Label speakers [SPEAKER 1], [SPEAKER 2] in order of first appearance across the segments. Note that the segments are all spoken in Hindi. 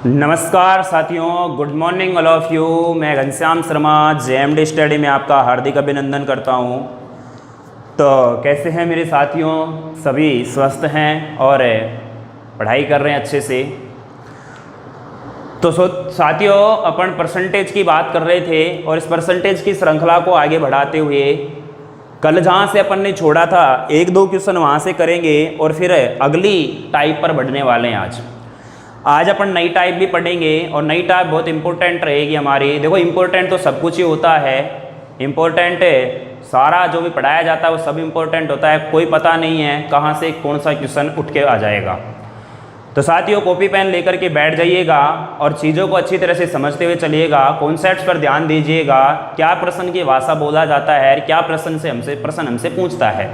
[SPEAKER 1] नमस्कार साथियों, good morning all of you. मैं घनश्याम शर्मा जेएमडी स्टडी में आपका हार्दिक अभिनंदन करता हूं। तो कैसे हैं मेरे साथियों? सभी स्वस्थ हैं और पढ़ाई कर रहे हैं अच्छे से। तो साथियों, अपन परसेंटेज की बात कर रहे थे और इस परसेंटेज की श्रृंखला को आगे बढ़ाते हुए कल जहाँ से अपन ने छोड़ा था एक दो क्वेश्चन वहाँ से करेंगे और फिर अगली टाइप पर बढ़ने वाले हैं। आज अपन नई टाइप भी पढ़ेंगे और नई टाइप बहुत इंपॉर्टेंट रहेगी हमारी। देखो, इंपॉर्टेंट तो सब कुछ ही होता है, इंपॉर्टेंट सारा जो भी पढ़ाया जाता है वो सब इंपॉर्टेंट होता है। कोई पता नहीं है कहाँ से कौन सा क्वेश्चन उठ के आ जाएगा। तो साथियों, कॉपी पेन लेकर के बैठ जाइएगा और चीज़ों को अच्छी तरह से समझते हुए चलिएगा। कॉन्सेप्ट्स पर ध्यान दीजिएगा, क्या प्रश्न की भाषा बोला जाता है, क्या प्रश्न हमसे पूछता है।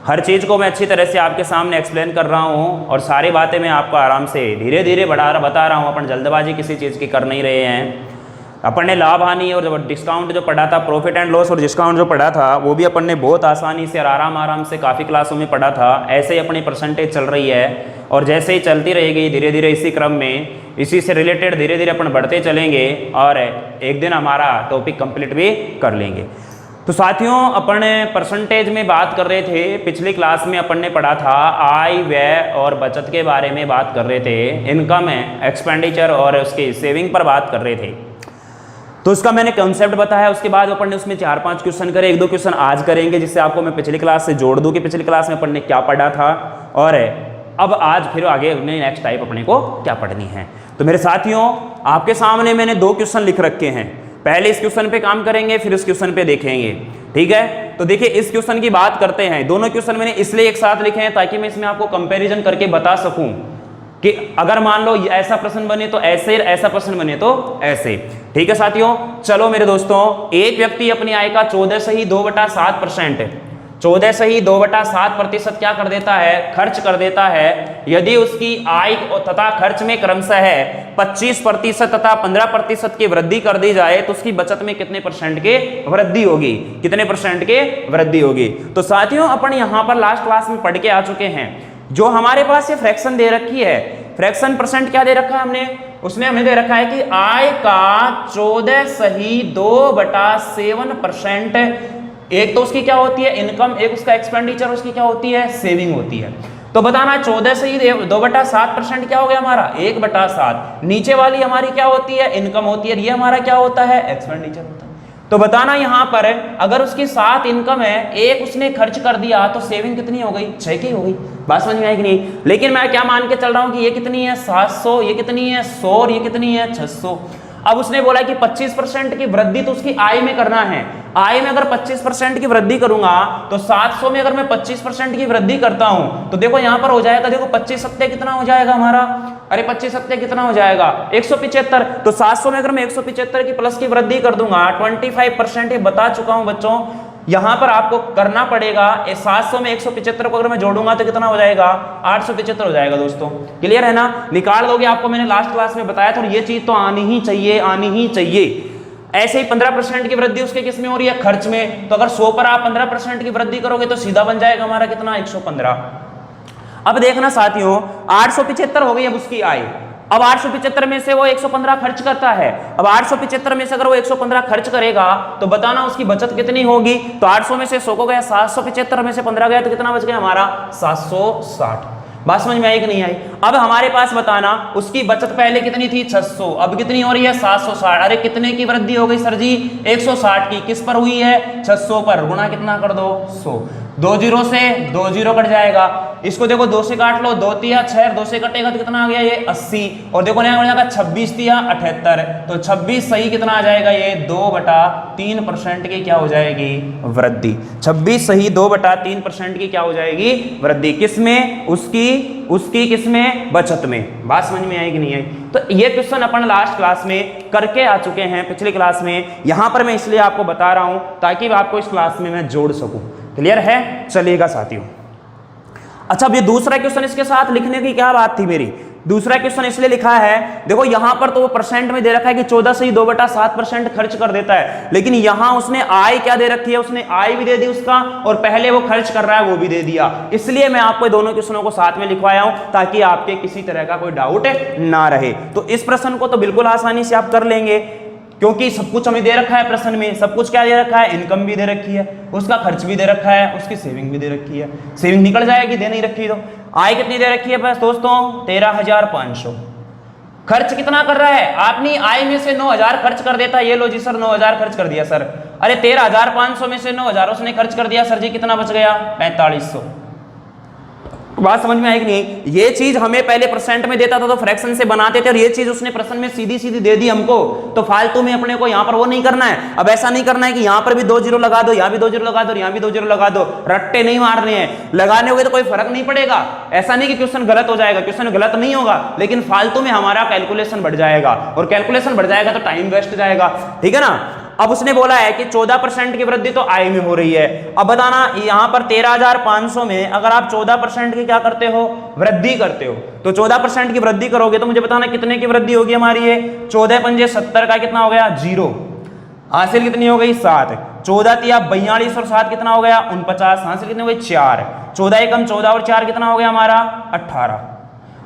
[SPEAKER 1] हर चीज़ को मैं अच्छी तरह से आपके सामने एक्सप्लेन कर रहा हूँ और सारी बातें मैं आपको आराम से धीरे धीरे बता रहा हूँ। अपन जल्दबाजी किसी चीज़ की कर नहीं रहे हैं। अपन ने लाभ हानि और जब डिस्काउंट जो पढ़ा था, प्रॉफिट एंड लॉस और डिस्काउंट जो पढ़ा था, वो भी अपन ने बहुत आसानी से और आराम से काफ़ी क्लासों में पढ़ा था। ऐसे ही अपनी परसेंटेज चल रही है और जैसे ही चलती रहेगी धीरे धीरे इसी क्रम में, इसी से रिलेटेड धीरे धीरे अपन बढ़ते चलेंगे और एक दिन हमारा टॉपिक कंप्लीट भी कर लेंगे। तो साथियों, अपन परसेंटेज में बात कर रहे थे। पिछली क्लास में अपन ने पढ़ा था आय, व्यय और बचत के बारे में बात कर रहे थे। इनकम, एक्सपेंडिचर और उसकी सेविंग पर बात कर रहे थे। तो उसका मैंने कॉन्सेप्ट बताया। उसके बाद अपन ने उसमें 4-5 क्वेश्चन करे, एक दो क्वेश्चन आज करेंगे जिससे आपको मैं पिछली क्लास से जोड़ दूं कि पिछली क्लास में अपन ने क्या पढ़ा था और अब आज फिर आगे नेक्स्ट टाइप अपने को क्या पढ़नी है। तो मेरे साथियों, आपके सामने मैंने 2 क्वेश्चन लिख रखे हैं। पहले इस क्वेश्चन पे काम करेंगे, फिर इस क्वेश्चन पे देखेंगे, ठीक है। तो देखिए, इस क्वेश्चन की बात करते हैं। दोनों क्वेश्चन मैंने इसलिए एक साथ लिखे हैं ताकि मैं इसमें आपको कंपैरिजन करके बता सकूं कि अगर मान लो ऐसा प्रश्न बने तो ऐसे, ऐसा प्रश्न बने तो ऐसे। ठीक है साथियों, चलो मेरे दोस्तों, एक व्यक्ति अपनी आय का 14.2/7% 14.2/7% क्या कर देता है? खर्च कर देता है। यदि उसकी आय तथा खर्च में क्रमशः 25% तथा 15% की वृद्धि कर दी जाए तो उसकी बचत में कितने परसेंट के वृद्धि होगी? कितने परसेंट के वृद्धि होगी? तो साथियों, अपन यहां पर लास्ट क्लास में पढ़ के आ चुके हैं। जो हमारे पास ये फ्रैक्शन दे रखी है, फ्रैक्शन परसेंट क्या दे रखा है हमने? उसमें हमें दे रखा है कि आय का 14.2/7%। एक तो उसकी क्या होती है? इनकम। एक उसका एक्सपेंडिचर, उसकी क्या होती है? सेविंग होती है। तो बताना 14.2/7% क्या हो गया हमारा? 1/7। नीचे वाली हमारी क्या होती है? इनकम होती है। ये हमारा क्या होता है? एक्सपेंडिचर होता है। तो बताना यहां पर अगर उसकी 7 इनकम है, 1 उसने खर्च कर दिया तो सेविंग कितनी हो गई? 6 की हो गई। बात समझ में आई कि नहीं? लेकिन मैं क्या मान के चल रहा हूं कि ये कितनी है? 700, ये कितनी है? 100 और ये कितनी है? 600। अब उसने बोला कि 25% की वृद्धि तो उसकी आय में करना है। आय में अगर 25% की वृद्धि करूंगा तो 700 में अगर मैं 25% की वृद्धि करता हूं तो देखो यहां पर हो जाएगा, देखो 25 कितना हो जाएगा हमारा? अरे 25 कितना हो जाएगा? 175। तो 700 में अगर मैं 175 की प्लस की वृद्धि कर दूंगा 25%, ये बता चुका हूं बच्चों। यहां पर आपको करना पड़ेगा 700 में 175 को अगर मैं जोड़ूंगा तो कितना हो जाएगा? 875 हो जाएगा दोस्तों। क्लियर है ना? निकाल दोगे, आपको मैंने लास्ट क्लास में बताया था। और ये चीज तो आनी ही चाहिए, आनी ही चाहिए। ऐसे ही 15% की वृद्धि उसके किस में हो रही है? खर्च में। तो अगर 100 पर आप 15% की वृद्धि करोगे तो सीधा बन जाएगा हमारा कितना? 115। अब देखना साथियों, 875 हो गई अब उसकी आय। अब 875 में से वो 115 खर्च करता है। अब 875 में से अगर वो 115 खर्च करेगा तो बताना उसकी बचत कितनी होगी? तो 800 में से 100 को गया, 775 में से 15 गया तो कितना बच गया हमारा? 760। बात समझ में आई कि नहीं आई? अब हमारे पास बताना उसकी बचत पहले कितनी थी? 600, अब कितनी हो रही है? 760। अरे कितने की वृद्धि हो गई सर जी? 160 की। किस पर हुई है? 600 पर। गुणा कितना कर दो? 100। 2 जीरो से 2 जीरो कट जाएगा। इसको देखो 2 से काट लो, 2 तिया 6, 2 से कटेगा तो कितना आ गया? ये 80। और देखो नया हो जाएगा 26 तिया 78। तो 26 सही कितना आ जाएगा? ये 2/3% की क्या हो जाएगी? वृद्धि। 26 सही 2/3% की क्या हो जाएगी? वृद्धि। किसमें? उसकी किसमें? बचत में। बात समझ में आई कि नहीं आई? तो ये क्वेश्चन अपन लास्ट क्लास में करके आ चुके हैं, पिछली क्लास में। यहां पर मैं इसलिए आपको बता रहा हूं ताकि आपको इस क्लास में मैं जोड़ सकूं। क्लियर है? चलिएगा साथियों। अच्छा, अब ये दूसरा क्वेश्चन इसके साथ लिखने की क्या बात थी मेरी? दूसरा क्वेश्चन इसलिए लिखा है, देखो यहां पर तो वो परसेंट में दे रखा है कि 14 से ही 2/7% खर्च कर देता है, लेकिन यहां उसने आय क्या दे रखी है, उसने आय भी दे दी उसका और पहले वो खर्च कर रहा है वो भी दे दिया। इसलिए मैं आपको दोनों क्वेश्चनों को साथ में लिखवाया हूं ताकि आपके किसी तरह का कोई डाउट ना रहे। तो इस प्रश्न को तो बिल्कुल आसानी से आप कर लेंगे क्योंकि सब कुछ हमें दे रखा है प्रश्न में, सब कुछ क्या दे रखा है, इनकम भी दे रखी है, उसका खर्च भी दे रखा है, उसकी सेविंग भी दे रखी है। सेविंग निकल जाएगी दे नहीं रखी तो। आय कितनी दे रखी है बस दोस्तों 13,500। खर्च कितना कर रहा है, आपने आय में से 9,000 खर्च कर देता है, ये लो जी सर 9,000 खर्च कर दिया सर, अरे 13,500 में से 9,000 उसने खर्च कर दिया सर जी, कितना बच गया 4,500। बात समझ में आई कि नहीं? ये चीज हमें पहले परसेंट में देता था तो फ्रैक्शन से बनाते थे और ये चीज उसने प्रश्न में सीधी सीधी दे दी हमको, तो फालतू में अपने को यहां पर वो नहीं करना है। अब ऐसा नहीं करना है कि यहां पर भी 2 जीरो लगा दो, यहां भी 2 जीरो लगा दो, यहां भी 2 जीरो लगा दो, रट्टे नहीं मारने हैं। लगाने होंगे तो कोई फर्क नहीं पड़ेगा, ऐसा नहीं कि क्वेश्चन गलत हो जाएगा, क्वेश्चन गलत नहीं होगा लेकिन फालतू में हमारा कैलकुलेशन बढ़ जाएगा और कैलकुलेशन बढ़ जाएगा तो टाइम वेस्ट जाएगा, ठीक है ना। अब उसने बोला है कि 14% की वृद्धि तो आय में हो रही है। अब बताना यहां पर 13,500 में अगर आप 14% की क्या करते हो, वृद्धि करते हो, तो 14% की वृद्धि करोगे तो मुझे बताना कितने की वृद्धि होगी हमारी। ये 14 पंजे 70 का कितना हो गया 0, हासिल कितनी हो गई 7, 14 तिया 42 और 7 कितना हो गया 49, हासिल कितनी हो गई 4, 14 एकम 14 और 4 कितना हो गया हमारा 18,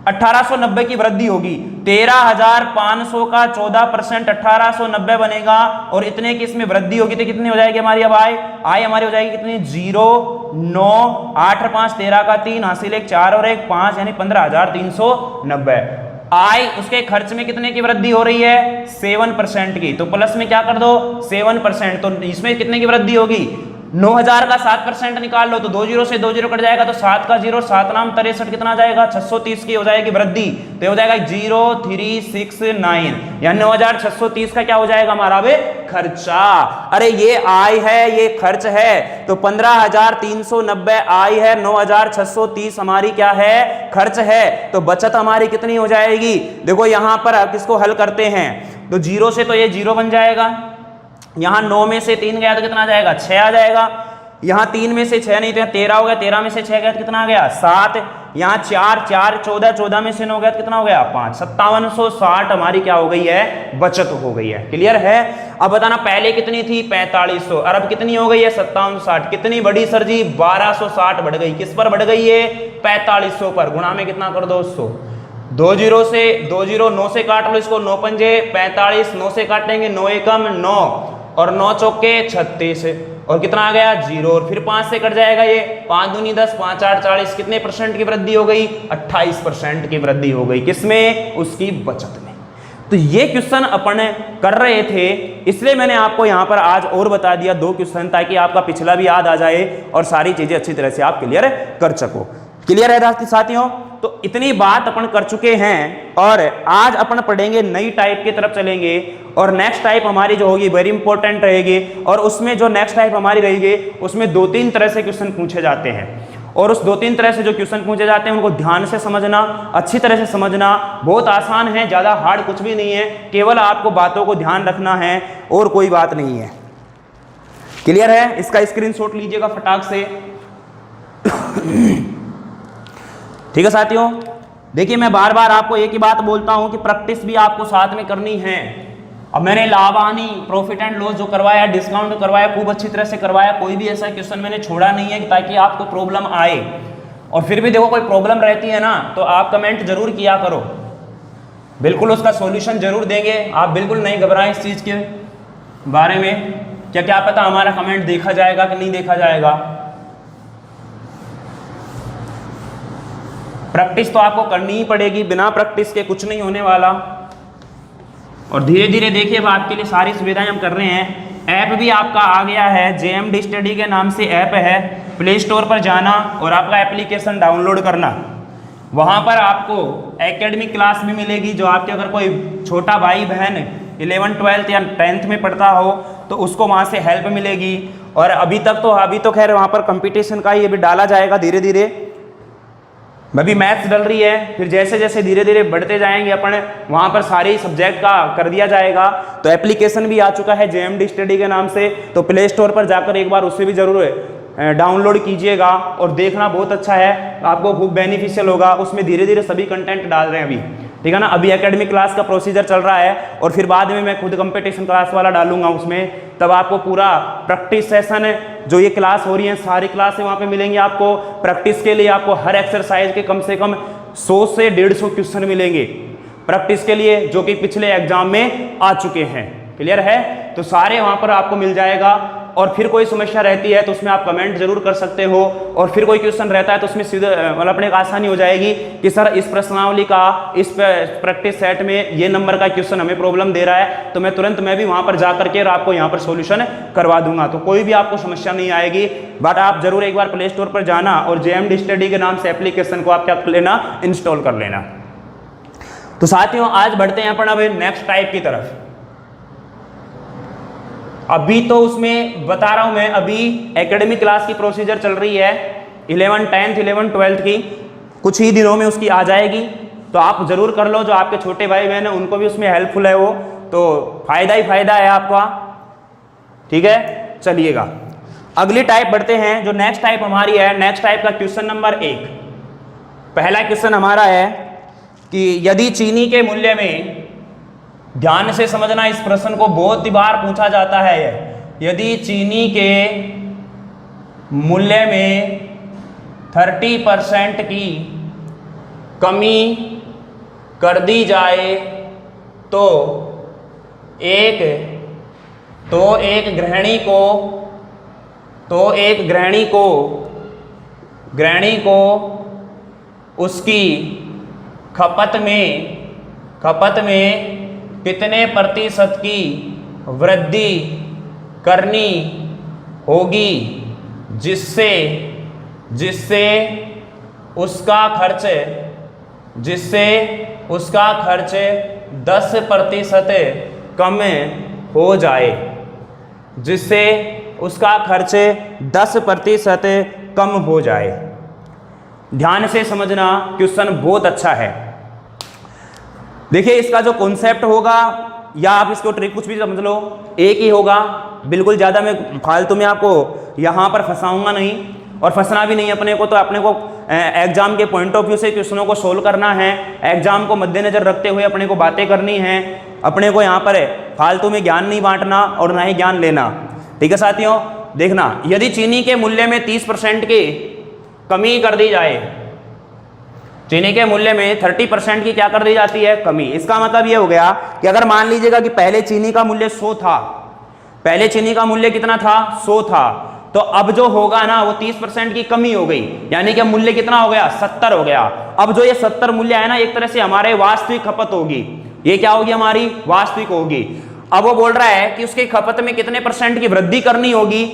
[SPEAKER 1] 1890 की वृद्धि होगी। 13,500 का 14% 1890 बनेगा और इतने की इसमें वृद्धि होगी तो कितनी हो जाएगी हमारी अब आय हमारी हो जाएगी कितनी 0, 9, 8 और 5 13 का 3, हासिल 1 4 और 1 5 यानी 15,390। आय उसके खर्च में कितने की वृद्धि हो रही है 7% की, तो प्लस में क्या कर दो 7%, तो इसमें कितने की वृद्धि होगी 9,000 का 7% निकाल लो तो 2 जीरो से 2 जीरो कट जाएगा तो 7 का 0, 7 नाम 63 कितना आ जाएगा 630 की हो जाएगी वृद्धि, तो हो जाएगा 0,369 या 9,630 का क्या हो जाएगा हमारा वे खर्चा। अरे ये आय है ये खर्च है, तो 15,390 आय है, 9,630 हमारी क्या है खर्च है, तो बचत हमारी कितनी हो जाएगी। देखो यहां पर किसको हल करते हैं तो 0 से तो ये 0 बन जाएगा, यहां 9 में से 3 गया तो कितना आ जाएगा 6 आ जाएगा, यहां 3 में से 6 नहीं तो 13 हो गया, 13 में से 6 गया तो कितना आ गया 7, यहां 4 4 14, 14 में से 9 गया तो कितना हो गया 5, 5760 हमारी क्या हो गई है बचत हो गई है। क्लियर है। अब बताना पहले कितनी थी 4500 और अब कितनी हो गई है 5760, कितनी बढ़ी सर जी 1260 बढ़ गई, किस पर बढ़ गई है 4500 पर, गुणा में कितना कर दो 100, 2 जीरो से 2 जीरो 9 से काट लो इसको, 9 पंजे 45, 9 से काटेंगे 9 एकम 9 और 9 चौके 36 और कितना आ गया 0 और फिर 5 से कट जाएगा ये, 5 दूनी 10 5 8 40, कितने परसेंट की वृद्धि हो गई 28% की वृद्धि हो गई, किसमें उसकी बचत में। तो ये क्वेश्चन अपन कर रहे थे इसलिए मैंने आपको यहां पर आज और बता दिया 2 क्वेश्चन ताकि आपका पिछला भी याद आ जाए और सारी चीजें अच्छी तरह से आप क्लियर कर सको। क्लियर है साथियों। तो इतनी बात अपन कर चुके हैं और आज अपन पढ़ेंगे नई टाइप की तरफ चलेंगे और नेक्स्ट टाइप हमारी जो होगी वेरी इंपॉर्टेंट रहेगी और उसमें जो नेक्स्ट टाइप हमारी रहेगी उसमें 2-3 तरह से क्वेश्चन पूछे जाते हैं और उस 2-3 तरह से जो क्वेश्चन पूछे जाते हैं उनको ध्यान से समझना, अच्छी तरह से समझना, बहुत आसान है, ज्यादा हार्ड कुछ भी नहीं है, केवल आपको बातों को ध्यान रखना है और कोई बात नहीं है। क्लियर है। इसका स्क्रीनशॉट लीजिएगा फटाक से। ठीक है साथियों। देखिए मैं बार बार आपको एक ही बात बोलता हूं कि प्रैक्टिस भी आपको साथ में करनी है। अब मैंने लाभ हानि प्रॉफिट एंड लॉस जो करवाया, डिस्काउंट करवाया, खूब अच्छी तरह से करवाया, कोई भी ऐसा क्वेश्चन मैंने छोड़ा नहीं है ताकि आपको प्रॉब्लम आए। और फिर भी देखो कोई प्रॉब्लम रहती है ना तो आप कमेंट जरूर किया करो, बिल्कुल उसका सॉल्यूशन जरूर देंगे। आप बिल्कुल नहीं घबराएं इस चीज के बारे में, क्या पता हमारा कमेंट देखा जाएगा कि नहीं देखा जाएगा। प्रैक्टिस तो आपको करनी ही पड़ेगी, बिना प्रैक्टिस के कुछ नहीं होने वाला। और धीरे धीरे देखिए अब आपके लिए सारी सुविधाएं हम कर रहे हैं। ऐप भी आपका आ गया है, JMD स्टडी के नाम से ऐप है, प्ले स्टोर पर जाना और आपका एप्लीकेशन डाउनलोड करना। वहाँ पर आपको एकेडमिक क्लास भी मिलेगी, जो आपके अगर कोई छोटा भाई बहन 11th 12th या 10th में पढ़ता हो तो उसको वहाँ से हेल्प मिलेगी। और अभी तो खैर वहाँ पर कंपटीशन का ये भी डाला जाएगा धीरे धीरे, अभी मैथ्स डल रही है, फिर जैसे जैसे धीरे धीरे बढ़ते जाएंगे अपन वहाँ पर सारे सब्जेक्ट का कर दिया जाएगा। तो एप्लीकेशन भी आ चुका है JMD स्टडी के नाम से, तो प्ले स्टोर पर जाकर एक बार उससे भी जरूर डाउनलोड कीजिएगा और देखना, बहुत अच्छा है, आपको खूब बेनिफिशियल होगा। उसमें धीरे धीरे सभी कंटेंट डाल रहे हैं अभी, ठीक है ना। अभी एकेडमिक क्लास का प्रोसीजर चल रहा है और फिर बाद में मैं खुद कंपटीशन क्लास वाला डालूंगा उसमें, तब आपको पूरा प्रैक्टिस सेशन जो ये क्लास हो रही है सारी क्लासें वहाँ पे मिलेंगी आपको। प्रैक्टिस के लिए आपको हर एक्सरसाइज के कम से कम 100 से 150 क्वेश्चन मिलेंगे प्रैक्टिस के लिए, जो कि पिछले एग्जाम में आ चुके हैं। क्लियर है? तो सारे वहाँ पर आपको मिल जाएगा। और फिर कोई समस्या रहती है तो उसमें आप कमेंट जरूर कर सकते हो, और फिर कोई क्वेश्चन रहता है तो उसमें सीधे मतलब अपने को आसानी हो जाएगी कि सर इस प्रश्नावली का इस प्रैक्टिस सेट में ये नंबर का क्वेश्चन हमें प्रॉब्लम दे रहा है, तो मैं तुरंत मैं भी वहां पर जा करके और आपको यहाँ पर सॉल्यूशन करवा दूंगा, तो कोई भी आपको समस्या नहीं आएगी। बट आप जरूर एक बार प्ले स्टोर पर जाना और JMD स्टडी के नाम से एप्लीकेशन को आप क्या कर लेना, इंस्टॉल कर लेना। तो साथियों आज बढ़ते हैं अपन अब नेक्स्ट टाइप की तरफ। अभी तो उसमें बता रहा हूं मैं, अभी एकेडमिक क्लास की प्रोसीजर चल रही है 11th 10th 11th 12th की, कुछ ही दिनों में उसकी आ जाएगी, तो आप जरूर कर लो। जो आपके छोटे भाई बहन है उनको भी उसमें हेल्पफुल है वो, तो फायदा ही फायदा है आपका, ठीक है। चलिएगा अगली टाइप बढ़ते हैं। जो नेक्स्ट टाइप हमारी है, नेक्स्ट टाइप का क्वेश्चन नंबर 1। पहला क्वेश्चन हमारा है कि यदि चीनी के मूल्य में, ध्यान से समझना इस प्रश्न को, बहुत ही बार पूछा जाता है यदि चीनी के मूल्य में 30% की कमी कर दी जाए तो एक गृहिणी को उसकी खपत में कितने प्रतिशत की वृद्धि करनी होगी जिससे उसका खर्च 10% कम हो जाए, जिससे उसका खर्च 10% कम हो जाए। ध्यान से समझना, क्वेश्चन बहुत अच्छा है। देखिए इसका जो कॉन्सेप्ट होगा, या आप इसको ट्रिक कुछ भी समझ लो, एक ही होगा बिल्कुल। ज़्यादा मैं फालतू में आपको यहाँ पर फंसाऊंगा नहीं, और फंसना भी नहीं अपने को। तो अपने को एग्जाम के पॉइंट ऑफ व्यू से क्वेश्चनों को सोल्व करना है, एग्जाम को मद्देनजर रखते हुए अपने को बातें करनी है। अपने को यहाँ पर फालतू में ज्ञान नहीं बांटना और ना ही ज्ञान लेना, ठीक है साथियों। देखना, यदि चीनी के मूल्य में 30% की कमी कर दी जाए, चीनी के मूल्य में 30% की क्या कर दी जाती है, कमी। इसका मतलब ये हो गया कि अगर मान लीजिएगा कि पहले चीनी का मूल्य 100 था, पहले चीनी का मूल्य कितना था, 100 था, तो अब जो होगा ना वो 30% की कमी हो गई, यानी कि मूल्य कितना हो गया, 70 हो गया। अब जो ये 70 मूल्य है ना, एक तरह से हमारे वास्तविक खपत होगी, ये क्या होगी, हमारी वास्तविक होगी। अब वो बोल रहा है कि उसके खपत में कितने % की वृद्धि करनी होगी,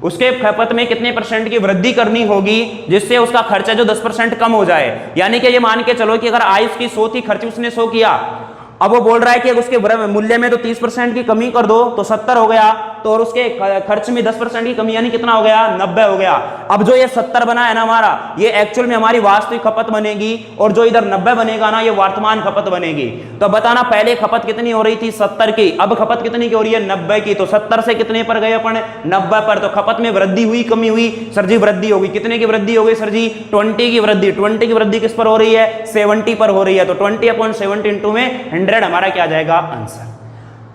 [SPEAKER 1] उसके खपत में कितने % की वृद्धि करनी होगी जिससे उसका खर्चा जो 10% कम हो जाए। यानी कि ये मान के चलो कि अगर आय उसकी 100 थी, खर्च उसने 100 किया, अब वो बोल रहा है कि उसके मूल्य में तो 30% की कमी कर दो तो 70 हो गया, तो और उसके खर्च में 10% की कमी यानी कितना हो गया, 90 हो गया। अब जो ये 70 बना है ना हमारा, ये एक्चुअल में हमारी वास्तविक खपत बनेगी, और जो इधर 90 बनेगा ना, ये वर्तमान खपत बनेगी। तो बताना पहले खपत कितनी हो रही थी, 70 की, अब खपत कितनी की हो रही है, 90 की। तो 70 से कितने पर गए अपन, 90 पर। तो खपत में वृद्धि हुई, कमी हुई, सर जी वृद्धि होगी। कितने की वृद्धि हो गई सर जी, 20 की वृद्धि। 20 की वृद्धि किस पर हो रही है, 70 पर हो रही है। तो 20/70 इंटू में 100 हमारा क्या जाएगा, आंसर।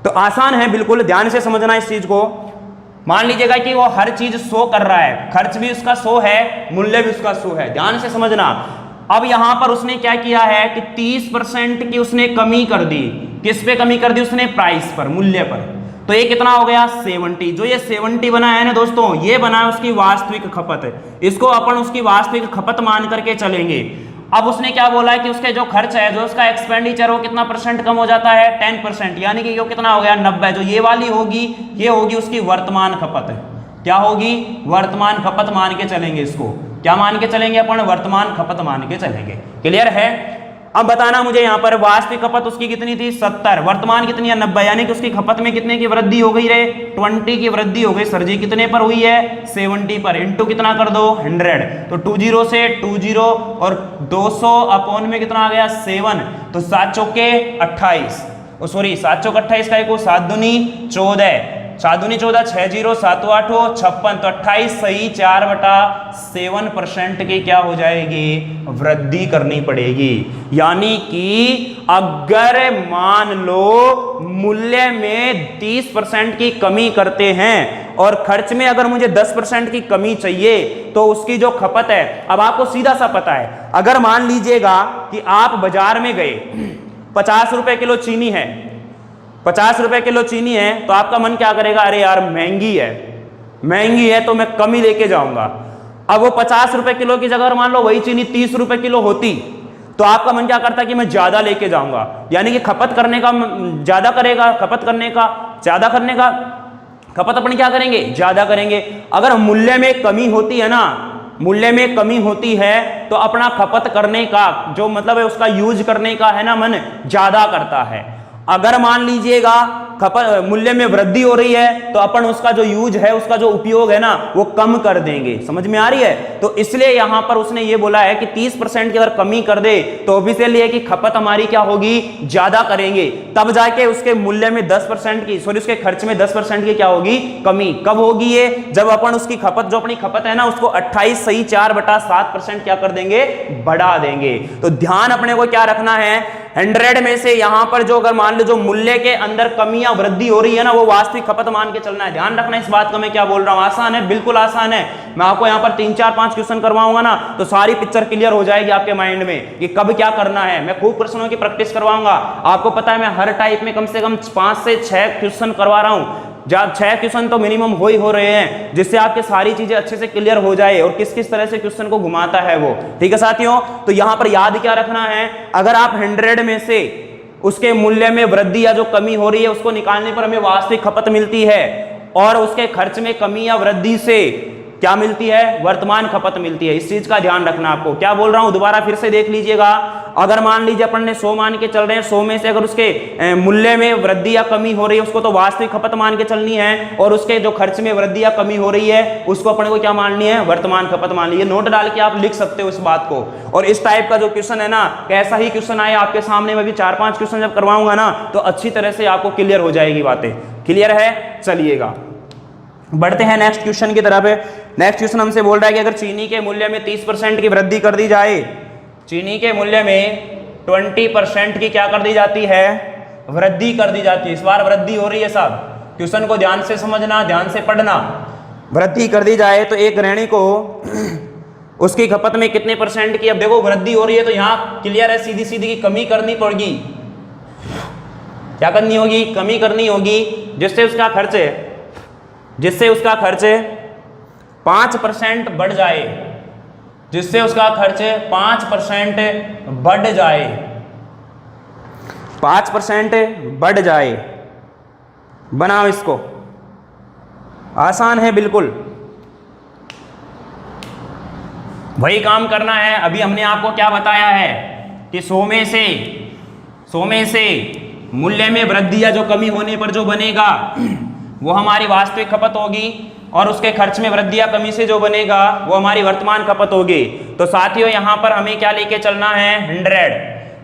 [SPEAKER 1] तो आसान है बिल्कुल, ध्यान से समझना इस चीज को। मान लीजिएगा कि वो हर चीज 100 कर रहा है, खर्च भी उसका 100 है, मूल्य भी उसका 100 है, ध्यान से समझना। अब यहां पर उसने क्या किया है कि 30% की उसने कमी कर दी। किस पे कमी कर दी उसने, प्राइस पर, मूल्य पर। तो ये कितना हो गया, 70। जो ये 70 बना है ना दोस्तों, ये बना है उसकी वास्तविक खपत। इसको अपन उसकी वास्तविक खपत मान करके चलेंगे। अब उसने क्या बोला है कि उसके जो खर्च है, जो उसका एक्सपेंडिचर वो कितना % कम हो जाता है, 10%, यानी कि ये कितना हो गया, 90। जो ये वाली होगी, ये होगी उसकी वर्तमान खपत। क्या होगी, वर्तमान खपत मान के चलेंगे इसको। क्या मान के चलेंगे अपन, वर्तमान खपत मान के चलेंगे। क्लियर है? अब बताना मुझे यहाँ पर वास्तविक खपत उसकी कितनी थी, 70, वर्तमान कितनी है, 90, यानी कि उसकी खपत में कितने की वृद्धि हो गई रे, 20 की वृद्धि हो गई। सर जी कितने पर हुई है, 70 पर। इंटू कितना कर दो, 100। तो 20 से 20 और 200 अपॉन में कितना आ गया, 7। तो 7 चौके 28, सॉरी 7 चौक 28 का एक 7 दूनी 14, 7 दूनी 14, 6 0 7 8 56, तो 28 सही 4/7% की क्या हो जाएगी, वृद्धि करनी पड़ेगी। यानी कि अगर मान लो मूल्य में 30% की कमी करते हैं और खर्च में अगर मुझे 10% की कमी चाहिए तो उसकी जो खपत है, अब आपको सीधा सा पता है, अगर मान लीजिएगा कि आप बाजार में गए, 50 रुपए किलो चीनी है, 50 रुपए किलो चीनी है, तो आपका मन क्या करेगा, अरे यार महंगी है तो मैं कम ही लेके जाऊंगा। अब वो 50 रुपए किलो की जगह मान लो वही चीनी 30 रुपए किलो होती तो आपका मन क्या करता कि मैं ज्यादा लेके जाऊंगा, यानी कि खपत करने का ज्यादा करेगा, खपत अपनी क्या करेंगे, ज्यादा करेंगे। अगर मूल्य में कमी होती है ना, मूल्य में कमी होती है तो अपना खपत करने का जो मतलब है उसका यूज करने का है ना मन ज्यादा करता है। अगर मान लीजिएगा खपत मूल्य में वृद्धि हो रही है तो अपन उसका जो यूज है, उसका जो उपयोग है ना वो कम कर देंगे। समझ में आ रही है? तो इसलिए यहां पर उसने ये बोला है कि 30% की अगर कमी कर दे तो ऑब्वियसली है कि खपत हमारी क्या होगी, ज्यादा करेंगे, तब जाके उसके मूल्य में 10% की उसके खर्च में 10% की क्या होगी, कमी। कब होगी ये, जब अपन उसकी खपत जो अपनी खपत है ना उसको 28 सही 4/7% क्या कर देंगे, बढ़ा देंगे। तो ध्यान अपने को क्या रखना है, 100 में से यहां पर जो अगर मान लो जो मूल्य के अंदर कमी या वृद्धि हो रही है ना वो वास्तविक खपत मान के चलना है। ध्यान रखना इस बात का मैं क्या बोल रहा हूं, आसान है, बिल्कुल आसान है। मैं आपको यहां पर 3 4 5 क्वेश्चन करवाऊंगा ना तो सारी पिक्चर क्लियर हो जाएगी आपके माइंड में कि कब क्या करना है। मैं खूब प्रश्नों की प्रैक्टिस करवाऊंगा। आपको पता है मैं हर टाइप में कम से कम 5 से 6 क्वेश्चन करवा रहा हूं, जब 6 क्वेश्चन तो मिनिमम हो रहे हैं, जिससे आपके सारी चीजें अच्छे से क्लियर हो जाए और किस किस तरह से क्वेश्चन को घुमाता है वो। ठीक है साथियों, तो यहां पर याद क्या रखना है, अगर आप 100 में से उसके मूल्य में वृद्धि या जो कमी हो रही है उसको निकालने पर हमें वास्तविक खपत मिलती है और उसके खर्च में कमी या वृद्धि से क्या मिलती है, वर्तमान खपत मिलती है। इस चीज का ध्यान रखना। आपको क्या बोल रहा हूं दोबारा फिर से देख लीजिएगा। अगर मान लीजिए अपन ने 100 मान के चल रहे हैं, 100 में से अगर उसके मूल्य में वृद्धि या कमी हो रही है उसको तो वास्तविक खपत मान के चलनी है, और उसके जो खर्च में वृद्धि या कमी हो रही है उसको अपने को क्या माननी है, वर्तमान खपत मान लीजिए। नोट डाल के आप लिख सकते हो इस बात को। और इस टाइप का जो क्वेश्चन है ना, कैसा ही क्वेश्चन आए आपके सामने, मैं भी 4 5 क्वेश्चन जब करवाऊंगा ना तो अच्छी तरह से आपको क्लियर हो जाएगी बातें। क्लियर है? चलिएगा बढ़ते हैं नेक्स्ट क्वेश्चन की तरफ। नेक्स्ट क्वेश्चन हमसे बोल रहा है कि अगर चीनी के मूल्य में 30% की वृद्धि कर दी जाए, चीनी के मूल्य में 20% की क्या कर दी जाती है, वृद्धि कर दी जाती है। इस बार वृद्धि हो रही है साहब, क्वेश्चन को ध्यान से समझना, ध्यान से पढ़ना। वृद्धि कर दी जाए तो एक गृहिणी को उसकी खपत में कितने परसेंट की, अब देखो वृद्धि हो रही है तो यहाँ क्लियर है, सीधी सीधी की कमी करनी पड़ेगी। क्या करनी होगी, कमी करनी होगी, जिससे उसका खर्च 5% बढ़ जाए, जिससे उसका खर्च 5% बढ़ जाए, 5% बढ़ जाए। बनाओ इसको, आसान है बिल्कुल, वही काम करना है। अभी हमने आपको क्या बताया है कि 100 में से मूल्य में वृद्धि या जो कमी होने पर जो बनेगा वो हमारी वास्तविक खपत होगी, और उसके खर्च में वृद्धि या कमी से जो बनेगा वो हमारी वर्तमान खपत होगी। तो साथियों यहां पर हमें क्या लेके चलना है,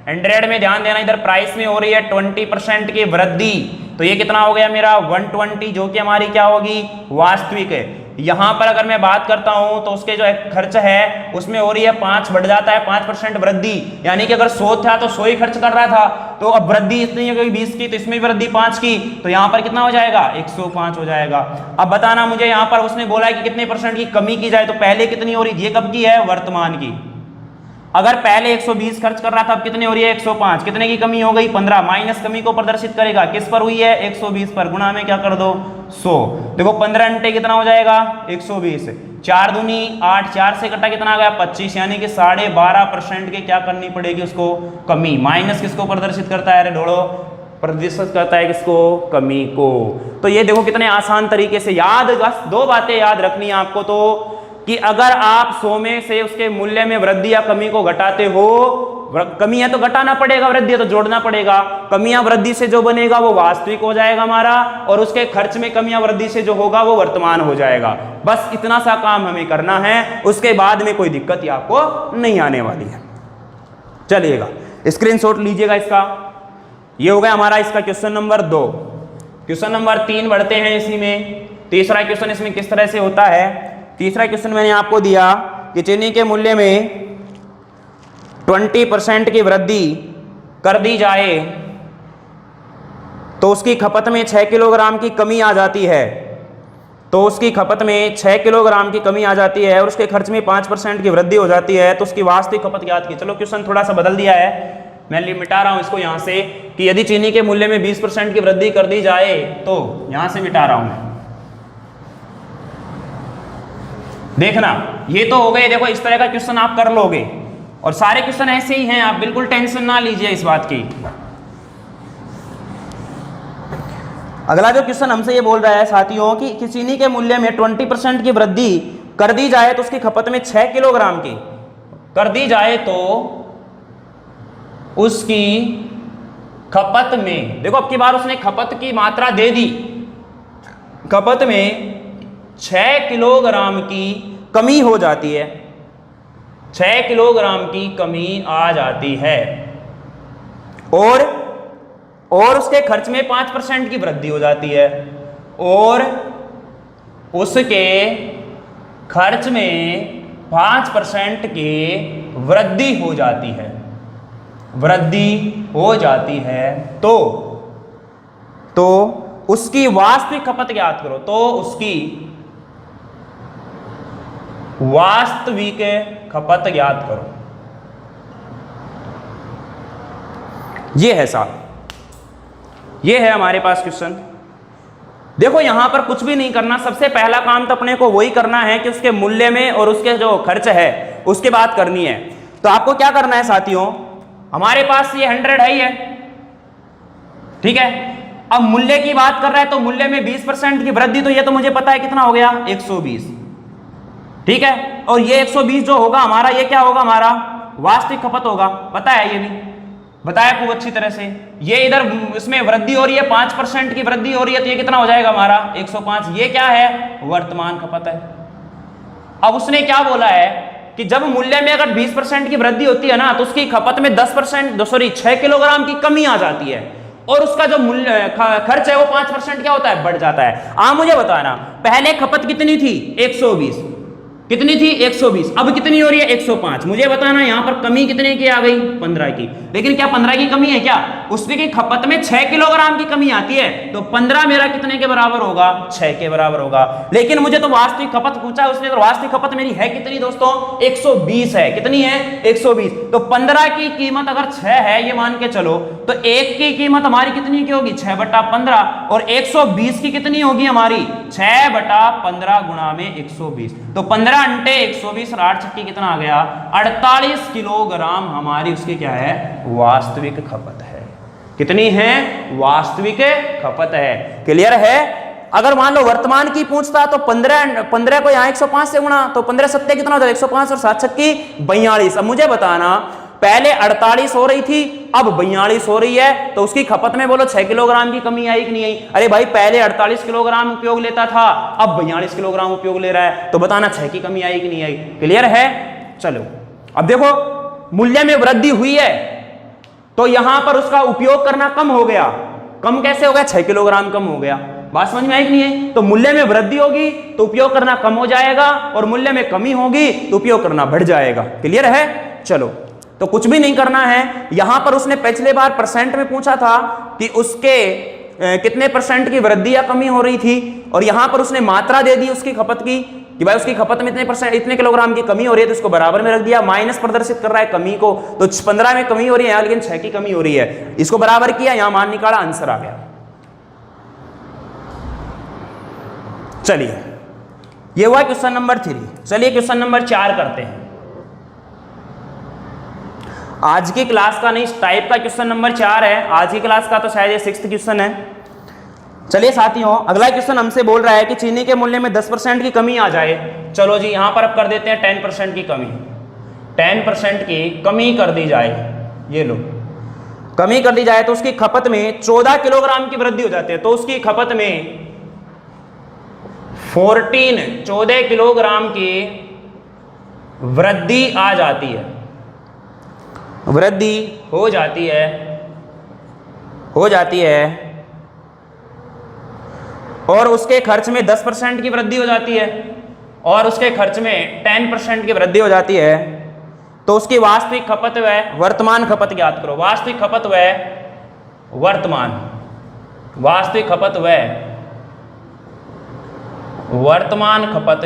[SPEAKER 1] 100 में ध्यान देना। इधर प्राइस में हो रही है 20% की वृद्धि, तो ये कितना हो गया मेरा 120, जो कि हमारी क्या होगी, वास्तविक है। यहां पर अगर मैं बात करता हूं तो उसके जो खर्च है उसमें हो रही है 5 बढ़ जाता है, 5% वृद्धि, यानी कि अगर 100 था तो 100 ही खर्च कर रहा था, तो अब वृद्धि इतनी है 20 की, तो इसमें वृद्धि 5 की, तो यहां पर कितना हो जाएगा, 105 हो जाएगा। अब बताना मुझे, यहां पर उसने बोला है कि कितने % की कमी की जाए, तो पहले कितनी हो रही थी, ये कब की है, वर्तमान की। अगर पहले 120 खर्च कर रहा था, अब कितने हो रही है, 105, कितने की कमी हो गई, 15, माइनस कमी को प्रदर्शित करेगा किस पर हुई है, 120 पर, गुणा में क्या कर दो 100। देखो 15 घंटे कितना हो जाएगा, 120, 4 दूनी 8, 4 से कटा कितना आ गया 25, यानी कि 12.5% की क्या करनी पड़ेगी उसको, कमी। माइनस किसको प्रदर्शित करता है, अरे ढोड़ो, प्रदर्शित करता है किसको, कमी को। तो ये देखो कितने आसान तरीके से याद, बस 2 बातें याद रखनी है आपको, तो कि अगर आप 100 में से उसके मूल्य में वृद्धि या कमी को घटाते हो, कमी है तो घटाना पड़ेगा, वृद्धि है तो जोड़ना पड़ेगा, कमियां वृद्धि से जो बनेगा वो वास्तविक हो जाएगा हमारा, और उसके खर्च में कमियां वृद्धि से जो होगा वो वर्तमान हो जाएगा। बस इतना सा काम हमें करना है, उसके बाद में कोई दिक्कत ही आपको नहीं आने वाली है। चलिएगा स्क्रीनशॉट लीजिएगा इसका, ये हो गया हमारा इसका क्वेश्चन नंबर 2। क्वेश्चन नंबर 3 बढ़ते हैं इसी में। तीसरा क्वेश्चन इसमें किस तरह से होता है। तीसरा क्वेश्चन मैंने आपको दिया कि चीनी के मूल्य में 20% की वृद्धि कर दी जाए तो उसकी खपत में 6 किलोग्राम की कमी आ जाती है। तो उसकी खपत में 6 किलोग्राम की कमी आ जाती है और उसके खर्च में 5% की वृद्धि हो जाती है, तो उसकी वास्तविक खपत ज्ञात की। चलो क्वेश्चन थोड़ा सा बदल दिया है, मैं मिटा रहा हूं इसको यहां से कि यदि चीनी के मूल्य में 20% की वृद्धि कर दी जाए, तो यहां से मिटा रहा हूं मैं। देखना ये तो हो गए। देखो इस तरह का क्वेश्चन आप कर लोगे और सारे क्वेश्चन ऐसे ही हैं, आप बिल्कुल टेंशन ना लीजिए इस बात की। अगला जो क्वेश्चन हमसे ये बोल रहा है साथियों कि चीनी के मूल्य में 20% की वृद्धि कर दी जाए तो उसकी खपत में 6 किलोग्राम की कर दी जाए तो उसकी खपत में, देखो अब की बार उसने खपत की मात्रा दे दी, खपत में 6 किलोग्राम की कमी हो जाती है, 6 किलोग्राम की कमी आ जाती है और उसके खर्च में 5% की वृद्धि हो जाती है और उसके खर्च में 5% की वृद्धि हो जाती है, वृद्धि हो जाती है। तो उसकी वास्तविक खपत ज्ञात करो। तो उसकी वास्तविक खपत ज्ञात करो। ये है साहब, ये है हमारे पास क्वेश्चन। देखो यहां पर कुछ भी नहीं करना, सबसे पहला काम तो अपने को वही करना है कि उसके मूल्य में और उसके जो खर्च है उसके बात करनी है। तो आपको क्या करना है साथियों, हमारे पास ये 100 है ही है, ठीक है। अब मूल्य की बात कर रहा है तो मूल्य में 20% की वृद्धि, तो ये तो मुझे पता है कितना हो गया 120, ठीक है। और ये 120 जो होगा हमारा, ये क्या होगा हमारा वास्तविक खपत होगा, पता है, ये भी बताया खूब अच्छी तरह से। ये इधर इसमें वृद्धि हो रही है, 5% की वृद्धि हो रही है, तो ये कितना हो जाएगा हमारा 105। ये क्या है, वर्तमान खपत है। अब उसने क्या बोला है कि जब मूल्य में अगर 20% की वृद्धि होती है ना, तो उसकी खपत में 6 किलोग्राम की कमी आ जाती है और उसका जो मूल्य खर्च है वो 5% क्या होता है, बढ़ जाता है। आप मुझे बताना, पहले खपत कितनी थी 120, कितनी थी 120, अब कितनी हो रही है 105। मुझे बताना यहां पर कमी कितने की आ गई, 15 की। लेकिन क्या 15 की कमी है क्या, उसकी खपत में 6 किलोग्राम की कमी आती है, तो 15 मेरा कितने के बराबर होगा, 6 के बराबर होगा। लेकिन मुझे तो वास्तविक खपत पूछा है उसने, तो वास्तविक खपत मेरी है कितनी दोस्तों, 120 है। कितनी है 120। तो 15 की कीमत अगर 6 है ये मान के चलो, तो 1 की कीमत हमारी कितनी की होगी, 6/15, और 120 की कितनी होगी हमारी, 6/15 गुणा में 120। तो 15 × 120 और 8 छक्की कितना आ गया, 48 किलोग्राम हमारी उसकी क्या है, वास्तविक खपत है। कितनी है, वास्तविक खपत है। क्लियर है। अगर मान लो वर्तमान की पूछता तो 15 को यहाँ 105 से गुणा, तो 15 सत्ते कितना हो जाएगा 105 और 7 छक्की 42। अब मुझे बताना, पहले 48 हो रही थी, अब 42 हो रही है, तो उसकी खपत में बोलो 6 किलोग्राम की कमी आई कि नहीं आई। अरे भाई पहले 48 किलोग्राम उपयोग लेता था, अब 42 किलोग्राम उपयोग ले रहा है, तो बताना 6 की कमी आई कि नहीं आई। क्लियर है। चलो अब देखो मूल्य में वृद्धि हुई है तो यहां पर उसका उपयोग करना कम हो गया। कम कैसे हो गया, 6 किलोग्राम कम हो गया। बात समझ में आई कि नहीं है। तो मूल्य में वृद्धि होगी तो उपयोग करना कम हो जाएगा, और मूल्य में कमी होगी तो उपयोग करना बढ़ जाएगा। क्लियर है। चलो तो कुछ भी नहीं करना है। यहां पर उसने पिछले बार परसेंट में पूछा था कि उसके कितने परसेंट की वृद्धि या कमी हो रही थी, और यहां पर उसने मात्रा दे दी उसकी खपत की कि भाई उसकी खपत में इतने किलोग्राम की कमी हो रही है, तो इसको बराबर में रख दिया। माइनस प्रदर्शित कर रहा है कमी को, तो 15 में कमी हो रही है यहां, लेकिन 6 की कमी हो रही है, इसको बराबर किया, यहां मान निकाला, आंसर आ गया। चलिए ये हुआ क्वेश्चन नंबर 3। चलिए क्वेश्चन नंबर 4 करते हैं। आज की क्लास का नहीं, इस टाइप का क्वेश्चन नंबर 4 है। आज की क्लास का तो शायद ये 6th क्वेश्चन है। चलिए साथियों, अगला क्वेश्चन हमसे बोल रहा है कि चीनी के मूल्य में 10% की कमी आ जाए। चलो जी यहां पर अब कर देते हैं 10% की कमी। 10% की कमी कर दी जाए, ये लो कमी कर दी जाए, तो उसकी खपत में 14 किलोग्राम की वृद्धि हो जाती है। तो उसकी खपत में 14 किलोग्राम की वृद्धि आ जाती है, वृद्धि हो जाती है और उसके खर्च में 10% की वृद्धि हो जाती है और उसके खर्च में 10% की वृद्धि हो जाती है, तो उसकी वास्तविक खपत व्यय वर्तमान खपत ज्ञात करो। वास्तविक खपत व्यय वर्तमान, वास्तविक खपत व्यय वर्तमान खपत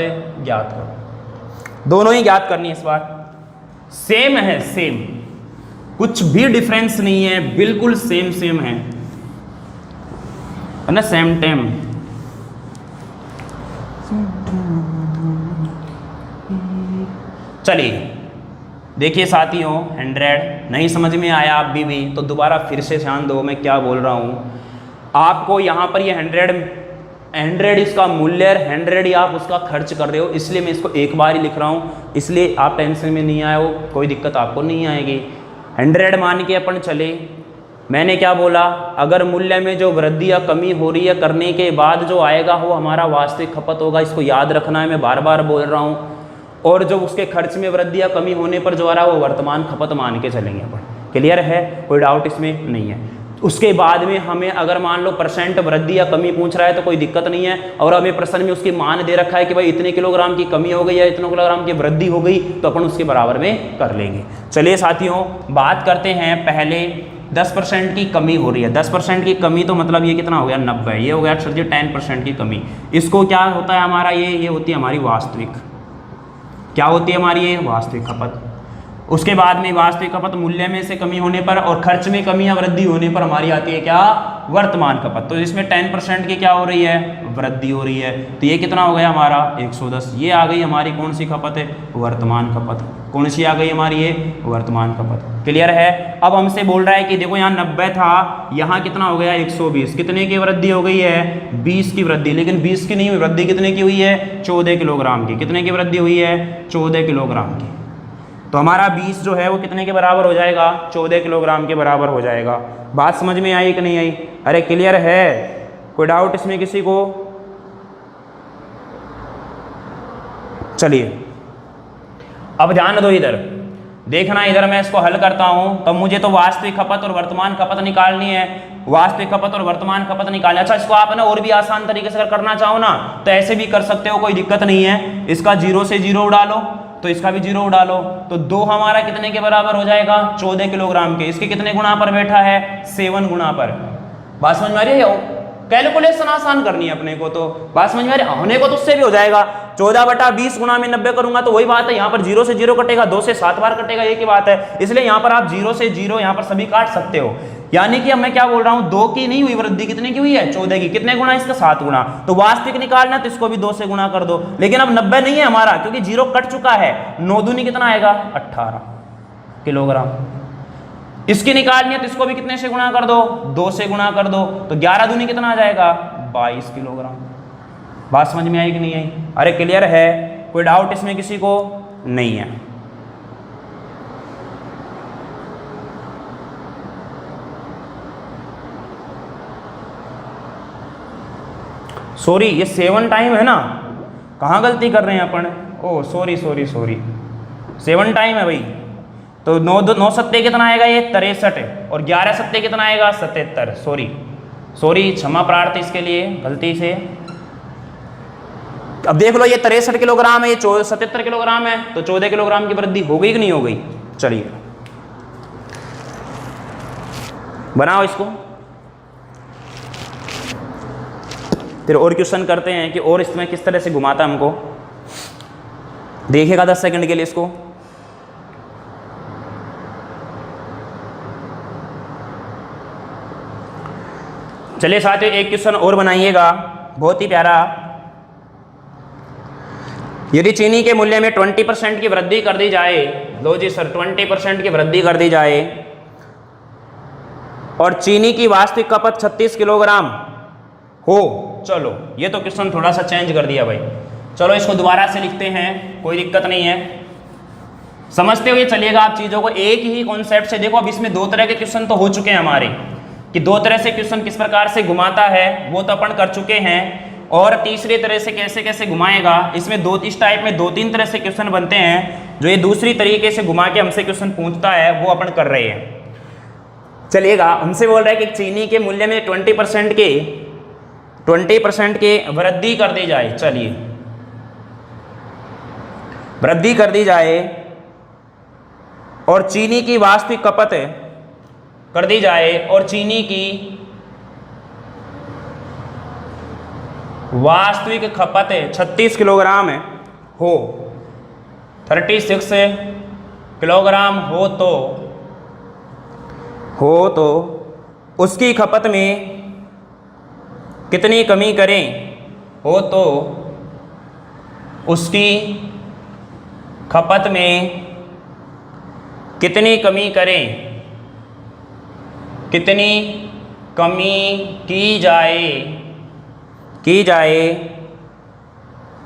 [SPEAKER 1] ज्ञात करो। दोनों ही ज्ञात करनी है इस बार। सेम है, सेम, कुछ भी डिफरेंस नहीं है, बिल्कुल सेम सेम है ना, सेम टेम। चलिए देखिए साथियों, 100 नहीं समझ में आया आप भी तो दोबारा फिर से ध्यान दो मैं क्या बोल रहा हूँ आपको। यहाँ पर ये 100 इसका मूल्य, 100 ही आप उसका खर्च कर रहे हो, इसलिए मैं इसको एक बार ही लिख रहा हूँ, इसलिए आप टेंशन में नहीं आए हो, कोई दिक्कत आपको नहीं आएगी। 100 मान के अपन चले। मैंने क्या बोला, अगर मूल्य में जो वृद्धि या कमी हो रही है करने के बाद जो आएगा वो हमारा वास्तविक खपत होगा, इसको याद रखना है, मैं बार बार बोल रहा हूँ। और जो उसके खर्च में वृद्धि या कमी होने पर जो आ रहा है वो वर्तमान खपत मान के चलेंगे अपन। क्लियर है, कोई डाउट इसमें नहीं है। उसके बाद में हमें अगर मान लो परसेंट वृद्धि या कमी पूछ रहा है तो कोई दिक्कत नहीं है, और हमें प्रश्न में उसकी मान दे रखा है कि भाई इतने किलोग्राम की कमी हो गई या इतने किलोग्राम की वृद्धि हो गई, तो अपन उसके बराबर में कर लेंगे। चलिए साथियों बात करते हैं पहले 10% की कमी हो रही है। 10% की कमी तो मतलब ये कितना हो गया, 90। ये हो गया सर जी 10% की कमी। इसको क्या होता है हमारा, ये होती है हमारी वास्तविक, क्या होती है हमारी ये वास्तविक खपत। उसके बाद में वास्तविक खपत मूल्य में से कमी होने पर और खर्च में कमी या वृद्धि होने पर हमारी आती है क्या, वर्तमान खपत। तो इसमें 10% की क्या हो रही है, वृद्धि हो रही है, तो ये कितना हो गया हमारा 110। ये आ गई हमारी कौन सी खपत है, वर्तमान खपत। कौन सी आ गई हमारी ये, वर्तमान खपत। क्लियर है। अब हमसे बोल रहा है कि देखो यहाँ 90 था, यहाँ कितना हो गया 120। कितने की वृद्धि हो गई है, 20 की वृद्धि। लेकिन 20 की नहीं हुई, वृद्धि कितने की हुई है, 14 किलोग्राम की। कितने की वृद्धि हुई है, 14 किलोग्राम की। तो हमारा 20 जो है वो कितने के बराबर हो जाएगा, 14 किलोग्राम के बराबर हो जाएगा। बात समझ में आई कि नहीं आई? अरे क्लियर है, कोई डाउट इसमें किसी को? चलिए अब ध्यान दो, इधर देखना, इधर मैं इसको हल करता हूं। तब मुझे तो वास्तविक खपत और वर्तमान खपत निकालनी है, वास्तविक खपत और वर्तमान खपत निकालनी। अच्छा इसको आप ना और भी आसान तरीके से अगर करना चाहो ना तो ऐसे भी कर सकते हो, कोई दिक्कत नहीं है। इसका 0 से 0 उड़ा लो तो इसका भी 0 उड़ा लो, तो 2 हमारा कितने के बराबर हो जाएगा, 14 किलोग्राम के। इसके कितने गुणा पर बैठा है, 7 गुणा पर। बात समझ में आ रही है? कैलकुलेशन आसान करनी है अपने को, तो बात समझ में आ रही है? होने को तो उससे भी हो जाएगा, 14/20 गुणा में 90 करूंगा तो वही बात है। यहाँ पर 0 से 0 कटेगा, 2 से 7 बार कटेगा, एक ही बात है। इसलिए यहाँ पर आप 0 से 0 यहाँ पर सभी काट सकते हो। यानी कि अब मैं क्या बोल रहा हूँ, 2 की नहीं हुई वृद्धि, कितने की हुई है, 14 की। कितने गुणा, इसका 7 गुणा। तो वास्तविक निकालना तो इसको भी 2 से गुणा कर दो। लेकिन अब 90 नहीं है हमारा, क्योंकि 0 कट चुका है। 9 दूनी कितना आएगा, 18 किलोग्राम। इसकी निकालनी है तो इसको भी कितने से गुणा कर दो, 2 से गुणा कर दो, तो 11 दूनी कितना आ जाएगा, 22 किलोग्राम। बात समझ में आई कि नहीं आई? अरे क्लियर है, कोई डाउट इसमें किसी को नहीं है? सॉरी ये 7 टाइम है ना, कहाँ गलती कर रहे हैं अपन, ओ सॉरी 7 टाइम है भाई। तो 9 सत्ते कितना आएगा, ये 63, और 11 सत्ते कितना आएगा, 77। सॉरी क्षमा प्रार्थी इसके लिए, गलती से। अब देख लो ये 63 किलोग्राम है, ये 77 किलोग्राम है, तो 14 किलोग्राम की वृद्धि हो गई कि नहीं हो गई? चलिए बनाओ इसको, फिर और क्वेश्चन करते हैं कि और इसमें किस तरह से घुमाता हमको। देखिएगा 10 सेकंड के लिए इसको। चलिए साथियों एक क्वेश्चन और बनाइएगा, बहुत ही प्यारा। यदि चीनी के मूल्य में 20% की वृद्धि कर दी जाए, लो जी सर 20% की वृद्धि कर दी जाए, और चीनी की वास्तविक खपत 36 किलोग्राम हो। चलो ये तो क्वेश्चन थोड़ा सा चेंज कर दिया भाई, चलो इसको दोबारा से लिखते हैं, कोई दिक्कत नहीं है। समझते हुए चलिएगा आप चीज़ों को, एक ही कॉन्सेप्ट से। देखो अब इसमें 2 तरह के क्वेश्चन तो हो चुके हैं हमारे, कि 2 तरह से क्वेश्चन किस प्रकार से घुमाता है वो तो अपन कर चुके हैं, और तीसरी तरह से कैसे कैसे घुमाएगा, इसमें इस टाइप में 2-3 तरह से क्वेश्चन बनते हैं। जो ये दूसरी तरीके से घुमा के हमसे क्वेश्चन पूछता है वो अपन कर रहे हैं। चलिएगा हमसे बोल रहा है कि चीनी के मूल्य में 20% के 20% की वृद्धि कर दी जाए, चलिए वृद्धि कर दी जाए और चीनी की वास्तविक खपत कर दी जाए और चीनी की वास्तविक खपत 36 किलोग्राम हो, 36 किलोग्राम हो तो उसकी खपत में कितनी कमी करें, हो तो उसकी खपत में कितनी कमी करें, कितनी कमी की जाए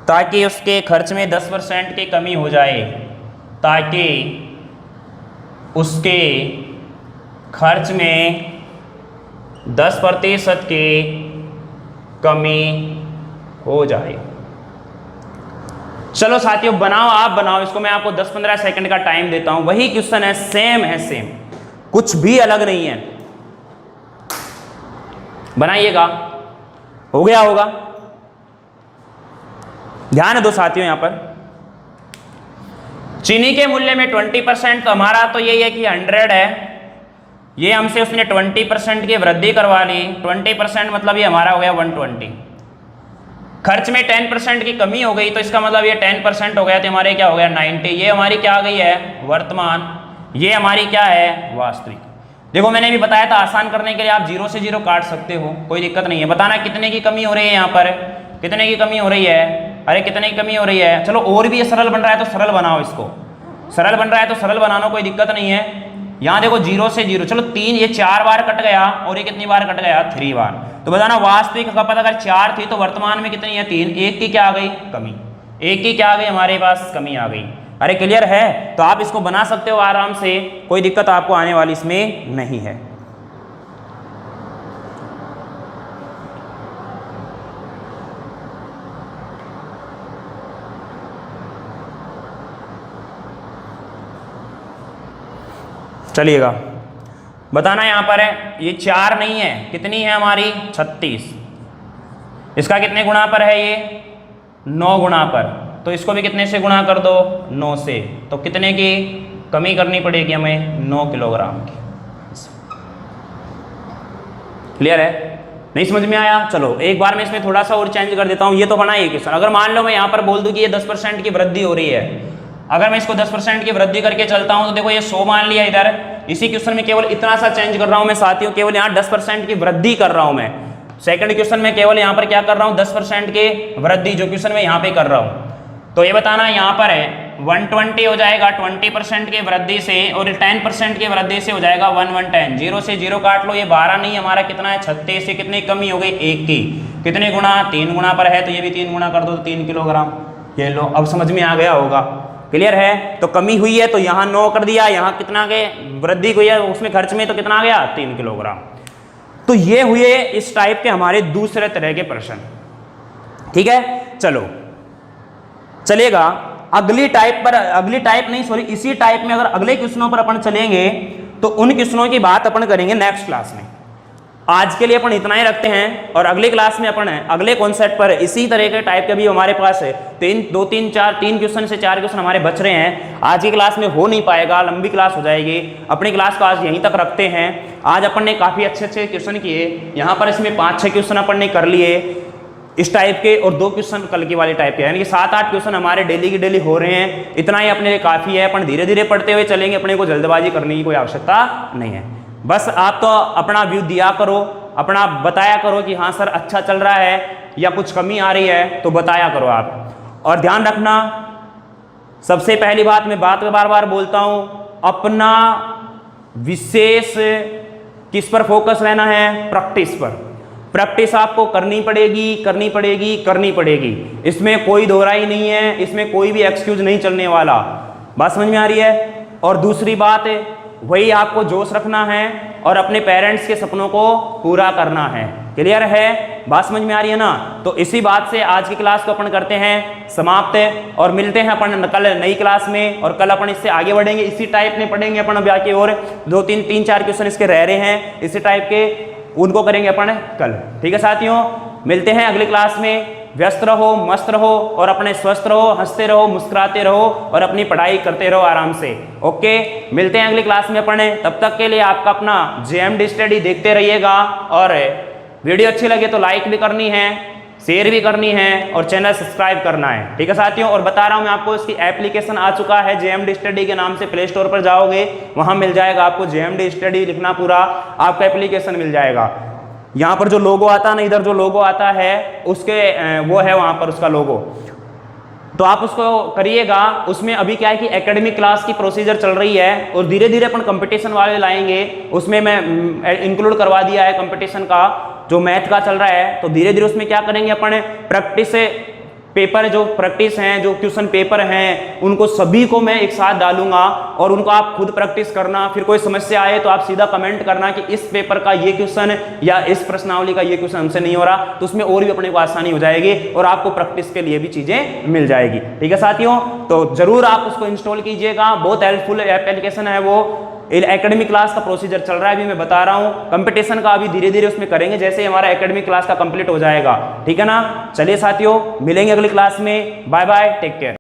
[SPEAKER 1] ताकि उसके खर्च में 10% की कमी हो जाए, ताकि उसके खर्च में 10% की कमी हो जाए। चलो साथियों बनाओ, आप बनाओ इसको, मैं आपको 10-15 सेकंड का टाइम देता हूं। वही क्वेश्चन है, सेम, कुछ भी अलग नहीं है। बनाइएगा, हो गया होगा। ध्यान दो साथियों, यहां पर चीनी के मूल्य में 20%, तो हमारा तो यही है कि 100 है, ये हमसे उसने 20% की वृद्धि करवा ली। 20% मतलब ये हमारा हो गया 120। खर्च में 10% की कमी हो गई, तो इसका मतलब ये 10% हो गया, तो हमारे क्या हो गया 90। ये हमारी क्या आ गई है वर्तमान, ये हमारी क्या है वास्तविक। देखो मैंने भी बताया था, आसान करने के लिए आप 0 से 0 काट सकते हो, कोई दिक्कत नहीं है। बताना कितने की कमी हो रही है, यहाँ पर कितने की कमी हो रही है, अरे कितने की कमी हो रही है। चलो और भी ये सरल बन रहा है तो सरल बनाओ इसको, सरल बन रहा है तो सरल बनाना, कोई दिक्कत नहीं है। यहाँ देखो 0 से 0, चलो 3, ये 4 बार कट गया और ये कितनी बार कट गया 3 बार। तो बताना वास्तविक खपत अगर 4 थी तो वर्तमान में कितनी है 3, 1 की क्या आ गई कमी, 1 की क्या आ गई हमारे पास कमी आ गई। अरे क्लियर है, तो आप इसको बना सकते हो आराम से, कोई दिक्कत आपको आने वाली इसमें नहीं है। चलिएगा बताना, यहां पर है ये 4 नहीं है, कितनी है हमारी 36, इसका कितने गुणा पर है ये 9 गुणा पर, तो इसको भी कितने से गुणा कर दो 9 से, तो कितने की कमी करनी पड़ेगी हमें 9 किलोग्राम की। क्लियर है, नहीं समझ में आया। चलो एक बार मैं इसमें थोड़ा सा और चेंज कर देता हूं, ये तो बना ये क्वेश्चन। अगर मान लो मैं यहां पर बोल दूं कि ये 10% की वृद्धि हो रही है, अगर मैं इसको 10% की वृद्धि करके चलता हूं तो देखो ये 100 मान लिया इधर, इसी क्वेश्चन में केवल इतना सा चेंज कर रहा हूं मैं साथियों, केवल यहाँ 10% की वृद्धि कर रहा हूं मैं। सेकंड क्वेश्चन में केवल यहाँ पर क्या कर रहा हूं 10% की वृद्धि, जो क्वेश्चन में यहाँ पे कर रहा हूं। तो ये बताना यहाँ पर है 120 हो जाएगा 20% की वृद्धि से, और 10% की वृद्धि से हो जाएगा 110। 0 से 0 काट लो, ये 12 नहीं हमारा कितना है 36 से कितनी कमी हो गई 1 की, कितने गुणा 3 गुणा पर है, तो ये भी 3 गुणा कर दो तो 3 किलोग्राम। ये लो अब समझ में आ गया होगा। क्लियर है, तो कमी हुई है तो यहाँ 9 कर दिया, यहाँ कितना गए वृद्धि हुई है उसमें खर्च में, तो कितना आ गया 3 किलोग्राम। तो ये हुए इस टाइप के हमारे दूसरे तरह के प्रश्न। ठीक है, चलो चलेगा अगली टाइप पर, अगली टाइप नहीं सॉरी इसी टाइप में अगर अगले क्वेश्चनों पर अपन चलेंगे तो उन क्वेश्चनों की बात अपन करेंगे नेक्स्ट क्लास में। आज के लिए अपन इतना ही रखते हैं, और अगली क्लास में अपन अगले कॉन्सेप्ट पर इसी तरह के टाइप के भी हमारे पास है 3 क्वेश्चन से 4 क्वेश्चन हमारे बच रहे हैं। आज की क्लास में हो नहीं पाएगा, लंबी क्लास हो जाएगी, अपनी क्लास को आज यहीं तक रखते हैं। आज अपन ने काफ़ी अच्छे क्वेश्चन किए, यहाँ पर इसमें 5-6 क्वेश्चन अपन ने कर लिए इस टाइप के, और 2 क्वेश्चन कल की वाले टाइप के, यानी कि 7-8 क्वेश्चन हमारे डेली की डेली हो रहे हैं। इतना ही अपने लिए काफ़ी है, अपन धीरे धीरे पढ़ते हुए चलेंगे, अपने को जल्दबाजी करने की कोई आवश्यकता नहीं है। बस आप तो अपना व्यू दिया करो, अपना बताया करो कि हाँ सर अच्छा चल रहा है या कुछ कमी आ रही है तो बताया करो आप। और ध्यान रखना, सबसे पहली बात मैं बात बार बार बोलता हूँ, अपना विशेष किस पर फोकस रहना है, प्रैक्टिस पर। प्रैक्टिस आपको करनी पड़ेगी करनी पड़ेगी करनी पड़ेगी, इसमें कोई दोहराई नहीं है, इसमें कोई भी एक्सक्यूज नहीं चलने वाला। बात समझ में आ रही है। और दूसरी बात वही आपको जोश रखना है और अपने पेरेंट्स के सपनों को पूरा करना है। क्लियर है, बात समझ में आ रही है ना। तो इसी बात से आज की क्लास को अपन करते हैं समाप्त, और मिलते हैं अपन कल नई क्लास में, और कल अपन इससे आगे बढ़ेंगे, इसी टाइप में पढ़ेंगे अपन अब आके, और 2-3-4 क्वेश्चन इसके रह रहे हैं इसी टाइप के, उनको करेंगे अपन कल। ठीक है साथियों, मिलते हैं अगली क्लास में। व्यस्त रहो, मस्त रहो और अपने स्वस्थ रहो, हंसते रहो, मुस्कुराते रहो और अपनी पढ़ाई करते रहो आराम से। ओके, मिलते हैं अगली क्लास में पढ़ने। तब तक के लिए आपका अपना JMD स्टडी देखते रहिएगा और वीडियो अच्छी लगे तो लाइक भी करनी है, शेयर भी करनी है और चैनल सब्सक्राइब करना है। ठीक है साथियों, और बता रहा हूं मैं आपको, इसकी एप्लीकेशन आ चुका है JMD स्टडी के नाम से। प्ले स्टोर पर जाओगे, वहां मिल जाएगा आपको JMD स्टडी लिखना, पूरा आपका एप्लीकेशन मिल जाएगा। यहाँ पर जो लोगो आता है ना, इधर जो लोगो आता है उसके वो है वहां पर उसका लोगो, तो आप उसको करिएगा। उसमें अभी क्या है कि एकेडमिक क्लास की प्रोसीजर चल रही है और धीरे धीरे अपन कंपटीशन वाले लाएंगे। उसमें मैं इंक्लूड करवा दिया है कंपटीशन का, जो मैथ का चल रहा है। तो धीरे धीरे उसमें क्या करेंगे अपन, प्रैक्टिस पेपर जो प्रैक्टिस हैं, जो क्वेश्चन पेपर हैं, उनको सभी को मैं एक साथ डालूंगा और उनको आप खुद प्रैक्टिस करना। फिर कोई समस्या आए तो आप सीधा कमेंट करना कि इस पेपर का ये क्वेश्चन या इस प्रश्नावली का ये क्वेश्चन हमसे नहीं हो रहा, तो उसमें और भी अपने को आसानी हो जाएगी और आपको प्रैक्टिस के लिए भी चीजें मिल जाएगी। ठीक है साथियों, तो जरूर आप उसको इंस्टॉल कीजिएगा, बहुत हेल्पफुल एप्लीकेशन है वो। एकेडमिक क्लास का प्रोसीजर चल रहा है, अभी मैं बता रहा हूं। कंपटीशन का अभी धीरे धीरे उसमें करेंगे जैसे ही हमारा एकेडमिक क्लास का कंप्लीट हो जाएगा। ठीक है ना, चलिए साथियों, मिलेंगे अगली क्लास में। Bye bye, take care.